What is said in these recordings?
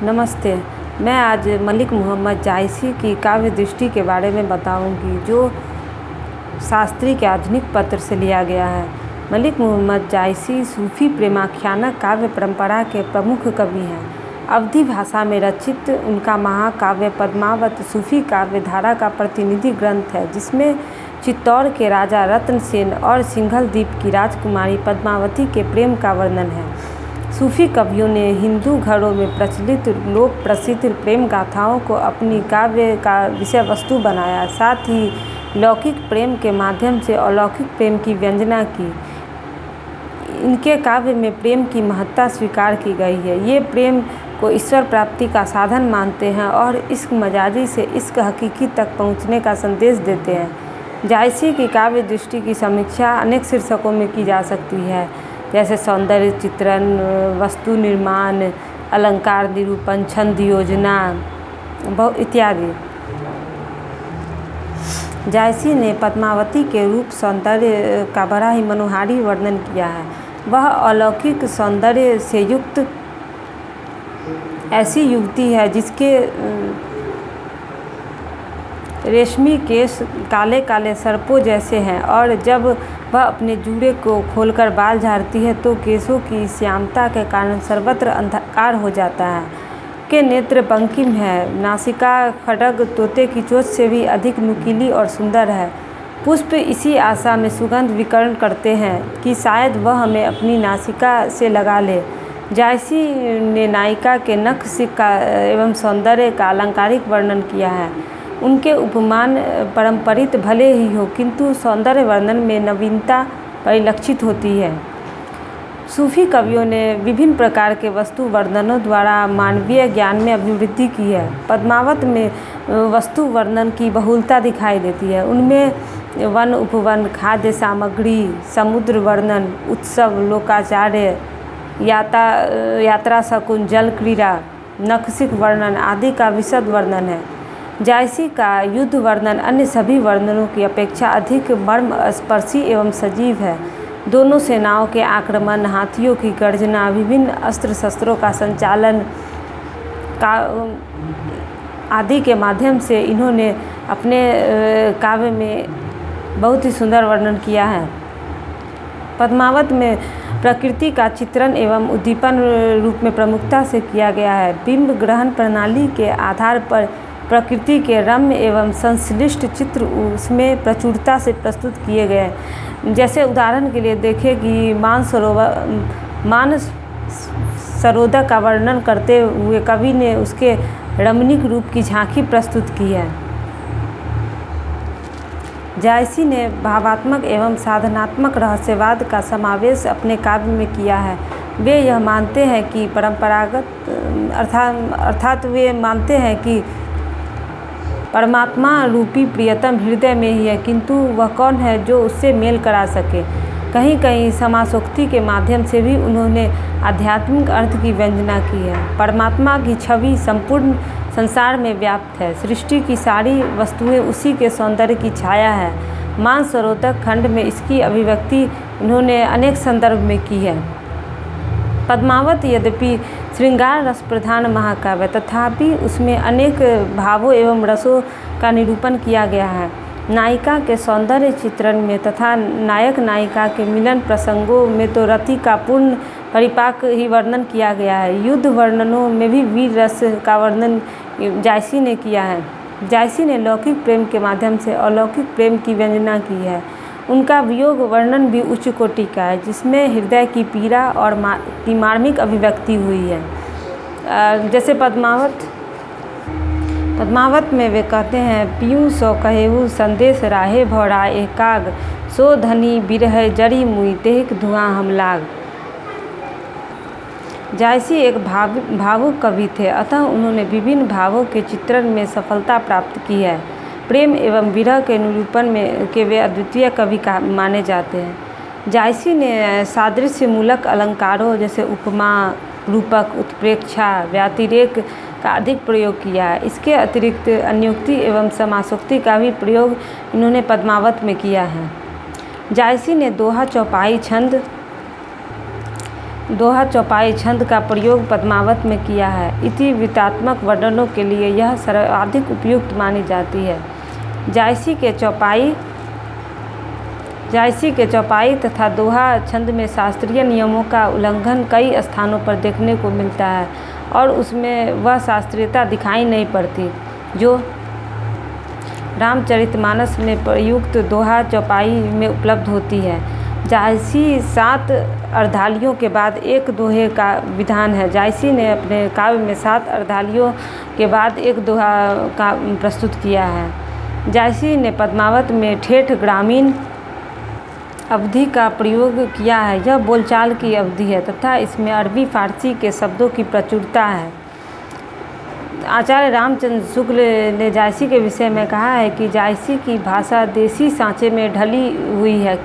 नमस्ते। मैं आज मलिक मोहम्मद जायसी की काव्य दृष्टि के बारे में बताऊंगी, जो शास्त्री के आधुनिक पत्र से लिया गया है। मलिक मोहम्मद जायसी सूफी प्रेमाख्यानक काव्य परंपरा के प्रमुख कवि हैं। अवधी भाषा में रचित उनका महाकाव्य पद्मावत सूफी काव्य धारा का प्रतिनिधि ग्रंथ है, जिसमें चित्तौड़ के राजा रत्न सेन और सिंघल द्वीप की राजकुमारी पद्मावती के प्रेम का वर्णन है। सूफी कवियों ने हिंदू घरों में प्रचलित लोक प्रसिद्ध प्रेम गाथाओं को अपनी काव्य का विषय वस्तु बनाया, साथ ही लौकिक प्रेम के माध्यम से अलौकिक प्रेम की व्यंजना की। इनके काव्य में प्रेम की महत्ता स्वीकार की गई है। ये प्रेम को ईश्वर प्राप्ति का साधन मानते हैं और इश्क मजाजी से इश्क हकीकी तक पहुँचने का संदेश देते हैं। जायसी की काव्य दृष्टि की समीक्षा अनेक शीर्षकों में की जा सकती है, जैसे सौंदर्य चित्रण, वस्तु निर्माण, अलंकार निरूपण, छंद योजना इत्यादि। जायसी ने पद्मावती के रूप सौंदर्य का बड़ा ही मनोहारी वर्णन किया है। वह अलौकिक सौंदर्य से युक्त ऐसी युवती है जिसके रेशमी केश काले काले सर्पों जैसे हैं, और जब वह अपने जूड़े को खोलकर बाल झाड़ती है तो केशों की श्यामता के कारण सर्वत्र अंधकार हो जाता है। के नेत्र बंकिम है, नासिका खड्ग तोते की चोंच से भी अधिक नुकीली और सुंदर है। पुष्प इसी आशा में सुगंध विकर्ण करते हैं कि शायद वह हमें अपनी नासिका से लगा ले। जायसी ने नायिका के नख सिक्का एवं सौंदर्य का अलंकारिक वर्णन किया है। उनके उपमान पारंपरिक भले ही हो, किंतु सौंदर्य वर्णन में नवीनता परिलक्षित होती है। सूफी कवियों ने विभिन्न प्रकार के वस्तु वर्णनों द्वारा मानवीय ज्ञान में अभिवृद्धि की है। पद्मावत में वस्तु वर्णन की बहुलता दिखाई देती है। उनमें वन उपवन, खाद्य सामग्री, समुद्र वर्णन, उत्सव, लोकाचार्य, यात्रा शकुन, जल क्रीड़ा, नखशिख वर्णन आदि का विशद वर्णन है। जायसी का युद्ध वर्णन अन्य सभी वर्णनों की अपेक्षा अधिक मर्मस्पर्शी एवं सजीव है। दोनों सेनाओं के आक्रमण, हाथियों की गर्जना, विभिन्न अस्त्र शस्त्रों का संचालन का आदि के माध्यम से इन्होंने अपने काव्य में बहुत ही सुंदर वर्णन किया है। पद्मावत में प्रकृति का चित्रण एवं उद्दीपन रूप में प्रमुखता से किया गया है। बिंब ग्रहण प्रणाली के आधार पर प्रकृति के रम्य एवं संश्लिष्ट चित्र उसमें प्रचुरता से प्रस्तुत किए गए। जैसे उदाहरण के लिए देखें कि मानस सरोवर का वर्णन करते हुए कवि ने उसके रमणीक रूप की झांकी प्रस्तुत की है। जायसी ने भावात्मक एवं साधनात्मक रहस्यवाद का समावेश अपने काव्य में किया है। वे यह मानते हैं कि परंपरागत अर्थात वे मानते हैं कि परमात्मा रूपी प्रियतम हृदय में ही है, किंतु वह कौन है जो उससे मेल करा सके। कहीं कहीं समासोक्ति के माध्यम से भी उन्होंने आध्यात्मिक अर्थ की व्यंजना की है। परमात्मा की छवि संपूर्ण संसार में व्याप्त है। सृष्टि की सारी वस्तुएं उसी के सौंदर्य की छाया है। मानसरोवर खंड में इसकी अभिव्यक्ति उन्होंने अनेक संदर्भ में की है। पद्मावत यद्यपि श्रृंगार रस प्रधान महाकाव्य, तथापि उसमें अनेक भावों एवं रसों का निरूपण किया गया है। नायिका के सौंदर्य चित्रण में तथा नायक नायिका के मिलन प्रसंगों में तो रति का पूर्ण परिपाक ही वर्णन किया गया है। युद्ध वर्णनों में भी वीर रस का वर्णन जायसी ने किया है। जायसी ने लौकिक प्रेम के माध्यम से अलौकिक प्रेम की व्यंजना की है। उनका वियोग वर्णन भी उच्च कोटि का है, जिसमें हृदय की पीड़ा और की मार्मिक अभिव्यक्ति हुई है। जैसे पद्मावत में वे कहते हैं, पियूँ सो कहेऊ संदेश राहे भौरा एकाग, सो धनी बिरह जड़ी मुई तेहक धुआं हम लाग। जायसी एक भावुक कवि थे, अतः उन्होंने विभिन्न भावों के चित्रण में सफलता प्राप्त की है। प्रेम एवं विरह के निरूपण में के वे अद्वितीय कवि माने जाते हैं। जायसी ने सादृश्यमूलक अलंकारों जैसे उपमा, रूपक, उत्प्रेक्षा, व्यतिरेक का अधिक प्रयोग किया है। इसके अतिरिक्त अन्योक्ति एवं समासोक्ति का भी प्रयोग इन्होंने पद्मावत में किया है। जायसी ने दोहा, चौपाई, छंद दोहा चौपाई छंद का प्रयोग पद्मावत में किया है। इतिवृत्तात्मक वर्णनों के लिए यह सर्वाधिक उपयुक्त मानी जाती है। जायसी के चौपाई तथा दोहा छंद में शास्त्रीय नियमों का उल्लंघन कई स्थानों पर देखने को मिलता है और उसमें वह शास्त्रीयता दिखाई नहीं पड़ती जो रामचरितमानस में प्रयुक्त दोहा चौपाई में उपलब्ध होती है। जायसी 7 अर्धालियों के बाद एक दोहे का विधान है। जायसी ने अपने काव्य में 7 अर्धालियों के बाद एक दोहा का प्रस्तुत किया है। जायसी ने पद्मावत में ठेठ ग्रामीण अवधि का प्रयोग किया है। यह बोलचाल की अवधि है तथा इसमें अरबी फारसी के शब्दों की प्रचुरता है। आचार्य रामचंद्र शुक्ल ने जायसी के विषय में कहा है कि जायसी की भाषा देसी सांचे में ढली हुई है,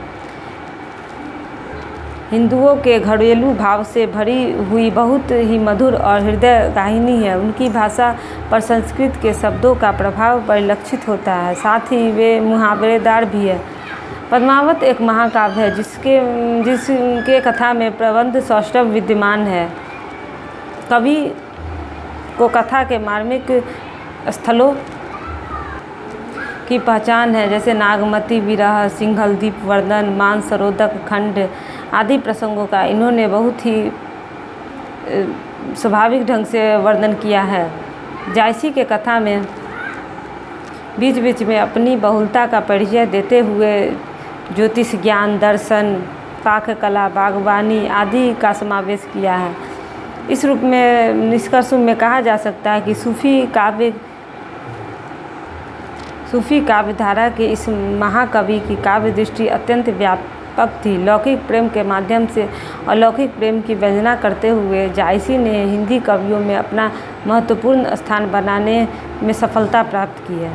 हिंदुओं के घरेलू भाव से भरी हुई बहुत ही मधुर और हृदय गाहिनी है। उनकी भाषा पर संस्कृत के शब्दों का प्रभाव परिलक्षित होता है, साथ ही वे मुहावरेदार भी है। पद्मावत एक महाकाव्य है जिसके कथा में प्रबंध सौष्ठव विद्यमान है। कवि को कथा के मार्मिक स्थलों की पहचान है, जैसे नागमती विरह, सिंघलदीप वर्णन, मानसरोदक खंड आदि प्रसंगों का इन्होंने बहुत ही स्वाभाविक ढंग से वर्णन किया है। जायसी के कथा में बीच बीच में अपनी बहुलता का परिचय देते हुए ज्योतिष ज्ञान, दर्शन, पाककला, बागवानी आदि का समावेश किया है। इस रूप में निष्कर्ष में कहा जा सकता है कि सूफी काव्यधारा के इस महाकवि की काव्य दृष्टि अत्यंत व्यापक थी। लौकिक प्रेम के माध्यम से अलौकिक प्रेम की व्यंजना करते हुए जायसी ने हिंदी कवियों में अपना महत्वपूर्ण स्थान बनाने में सफलता प्राप्त की है।